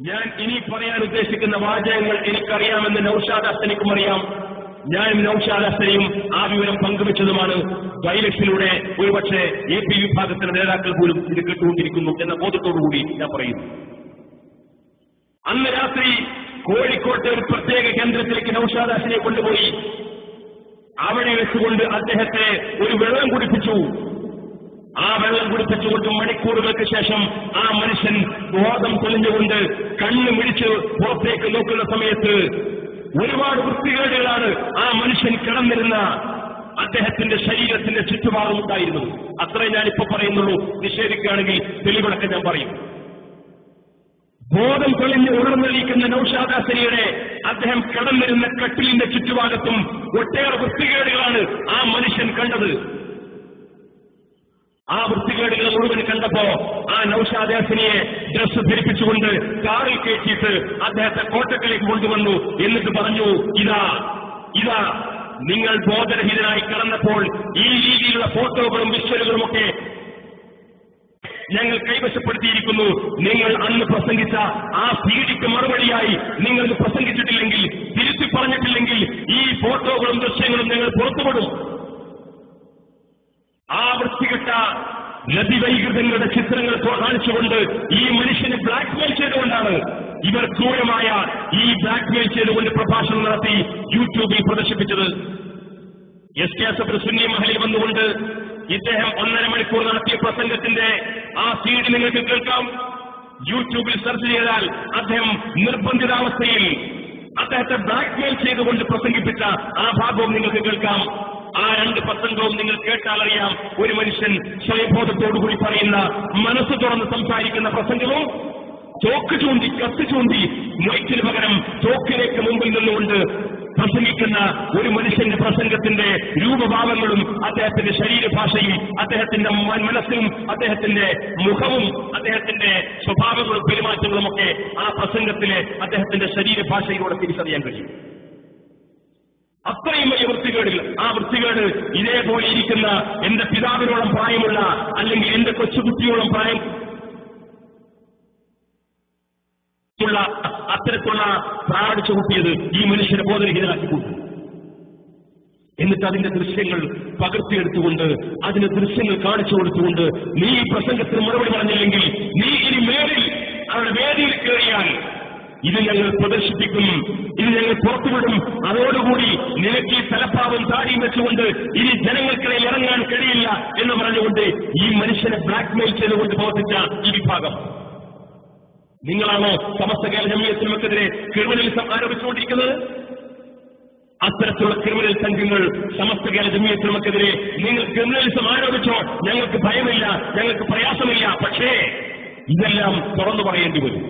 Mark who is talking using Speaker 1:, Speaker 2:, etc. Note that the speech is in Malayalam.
Speaker 1: ഞാൻ ഇനി പറയാൻ ഉദ്ദേശിക്കുന്ന വാചകങ്ങൾ എനിക്കറിയാമെന്ന് നൌഷാദ് ഹസനിക്കും അറിയാം. ഞാനും നൌഷാദ് ഹസനെയും ആ വിവരം പങ്കുവച്ചതുമാണ്. വൈലക്സിലൂടെ ഒരുപക്ഷെ AP വിഭാഗത്തിന്റെ നേതാക്കൾ പോലും ഇത് കേട്ടുകൊണ്ടിരിക്കുന്നു എന്ന ബോധത്തോടുകൂടി ഞാൻ പറയുന്നു. അന്ന് രാത്രി കോഴിക്കോട്ടെ ഒരു പ്രത്യേക കേന്ദ്രത്തിലേക്ക് നൌഷാദ് ഹസനെ കൊണ്ടുപോയി അവിടെ വെച്ചുകൊണ്ട് അദ്ദേഹത്തെ ഒരു വെള്ളം കുടിപ്പിച്ചു. ആ വെള്ളം കുടിപ്പിച്ചുകൊണ്ട് മണിക്കൂറുകൾക്ക് ശേഷം ആ മനുഷ്യൻ ബോധം തെളിഞ്ഞുകൊണ്ട് കണ്ണ് മിടിച്ച് പുറത്തേക്ക് നോക്കുന്ന സമയത്ത് ഒരുപാട് വൃത്തികേടുകളാണ് ആ മനുഷ്യൻ കിടന്നിരുന്ന അദ്ദേഹത്തിന്റെ ശരീരത്തിന്റെ ചുറ്റുപാടും ഉണ്ടായിരുന്നത്. അത്രേ ഞാനിപ്പോ പറയുന്നുള്ളൂ. നിഷേധിക്കുകയാണെങ്കിൽ തെളിവടക്കം ഞാൻ പറയും. ബോധം തെളിഞ്ഞ് ഉണർന്നിരിക്കുന്ന നൌഷാദ് ഹസനിയുടെ അദ്ദേഹം കിടന്നിരുന്ന കട്ടിലിന്റെ ചുറ്റുഭാഗത്തും ഒട്ടേറെ വൃത്തികേടുകളാണ് ആ മനുഷ്യൻ കണ്ടത്. ആ വൃത്തികേടുകൾ മുഴുവൻ കണ്ടപ്പോ ആ നൌഷാദ് ഹസനിയെ ഡ്രസ് ധരിപ്പിച്ചുകൊണ്ട് കാറിൽ കയറ്റിയിട്ട് അദ്ദേഹത്തെ കോട്ടക്കലേക്ക് കൊണ്ടുവന്നു. എന്നിട്ട് പറഞ്ഞു, ഇതാ നിങ്ങൾ ബോധരഹിതനായി കിടന്നപ്പോൾ ഈ രീതിയിലുള്ള ഫോട്ടോകളും വിഷ്വലുകളും ഒക്കെ ഞങ്ങൾ കൈവശപ്പെടുത്തിയിരിക്കുന്നു. നിങ്ങൾ അന്ന് പ്രസംഗിച്ച ആ സീഡിക്ക് മറുപടിയായി നിങ്ങൾ പ്രസംഗിച്ചിട്ടില്ലെങ്കിൽ, തിരുത്തി പറഞ്ഞിട്ടില്ലെങ്കിൽ ഈ ഫോട്ടോകളും ദൃശ്യങ്ങളും ഞങ്ങൾ പുറത്തുവിടും. ആ വൃത്തികെട്ട രതിവൈകൃതങ്ങളുടെ ചിത്രങ്ങൾ കാണിച്ചുകൊണ്ട് ഈ മനുഷ്യനെ ബ്ലാക്ക്മെയിൽ ചെയ്തുകൊണ്ടാണ് ഇവർ ക്രൂരമായ ഈ ബ്ലാക്ക്മെയിൽ ചെയ്തുകൊണ്ട് പ്രഭാഷണം നടത്തി യൂട്യൂബിൽ പ്രദർശിപ്പിച്ചത്. SK അസഫർ സുന്നി മഹലിൽ വന്നുകൊണ്ട് ഇദ്ദേഹം 1.5 മണിക്കൂർ നടത്തിയ പ്രസംഗത്തിന്റെ ആ സീഡി നിങ്ങൾക്ക് കേൾക്കാം. യൂട്യൂബിൽ സെർച്ച് ചെയ്താൽ അദ്ദേഹം നിർബന്ധിതാവസ്ഥയിൽ അദ്ദേഹത്തെ ബ്ലാക്ക്മെയിൽ ചെയ്തുകൊണ്ട് പ്രസംഗിപ്പിച്ച ആ ഭാഗവും നിങ്ങൾക്ക് കേൾക്കാം. ആ 2 പ്രസംഗവും നിങ്ങൾ കേട്ടാലറിയാം ഒരു മനുഷ്യൻ സ്വയബോധത്തോടുകൂടി പറയുന്ന, മനസ്സ് തുറന്ന് സംസാരിക്കുന്ന പ്രസംഗവും തോക്ക് ചൂണ്ടി കത്ത് ചൂണ്ടി മൈക്കിന് പകരം തോക്കിലേക്ക് മുമ്പിൽ നിന്നുകൊണ്ട് പ്രസംഗിക്കുന്ന ഒരു മനുഷ്യന്റെ പ്രസംഗത്തിന്റെ രൂപഭാവങ്ങളും അദ്ദേഹത്തിന്റെ ശരീരഭാഷയും അദ്ദേഹത്തിന്റെ മനസ്സും അദ്ദേഹത്തിന്റെ മുഖവും അദ്ദേഹത്തിന്റെ സ്വഭാവങ്ങളും പെരുമാറ്റങ്ങളും ഒക്കെ ആ പ്രസംഗത്തിലെ അദ്ദേഹത്തിന്റെ ശരീരഭാഷയിലൂടെ തിരിച്ചറിയാൻ കഴിയും. അത്രയും വലിയ വൃത്തികേടുകൾ. ആ വൃത്തികേട് ഇതേപോലെ ഇരിക്കുന്ന എന്റെ പിതാവിനോളം പ്രായമുള്ള അല്ലെങ്കിൽ എന്റെ കൊച്ചുകുട്ടിയോളം പ്രായം അത്തരത്തിലുള്ള പ്രാടിച്ചു കൂട്ടിയത് ഈ മനുഷ്യനെ ബോധരഹിതനാക്കിക്കൊണ്ട്, എന്നിട്ട് അതിന്റെ ദൃശ്യങ്ങൾ പകർത്തിയെടുത്തുകൊണ്ട് അതിന്റെ ദൃശ്യങ്ങൾ കാണിച്ചു കൊടുത്തുകൊണ്ട്, നീ ഈ പ്രസംഗത്തിന് മറുപടി പറഞ്ഞില്ലെങ്കിൽ നീ ഇനി മേലിൽ അവരുടെ വേദിയിൽ കയറിയാൽ ഇത് ഞങ്ങൾ പ്രദർശിപ്പിക്കും, ഇത് ഞങ്ങൾ പുറത്തുവിടും, അതോടുകൂടി നിനക്ക് ഈ തലപ്പാവും താടിയും വെച്ചുകൊണ്ട് ഇനി ജനങ്ങൾക്കിടയിൽ ഇറങ്ങാൻ കഴിയില്ല എന്ന് പറഞ്ഞുകൊണ്ട് ഈ മനുഷ്യനെ ബ്ലാക്ക്മെയിൽ ചെയ്തുകൊണ്ട് പ്രവർത്തിച്ച ഈ വിഭാഗം. നിങ്ങളാണോ സമസ്ത കേരള ജമിയത്തുലമക്കെതിരെ ക്രിമിനലിസം ആരോപിച്ചുകൊണ്ടിരിക്കുന്നത്? അത്തരത്തിലുള്ള ക്രിമിനൽ സംഘങ്ങൾ സമസ്ത കേരള ജമിയത്തുലമക്കെതിരെ നിങ്ങൾ ക്രിമിനലിസം ആരോപിച്ചോ, ഞങ്ങൾക്ക് ഭയമില്ല, ഞങ്ങൾക്ക് പ്രയാസമില്ല. പക്ഷേ ഇതെല്ലാം തുറന്നു പറയേണ്ടി വരും.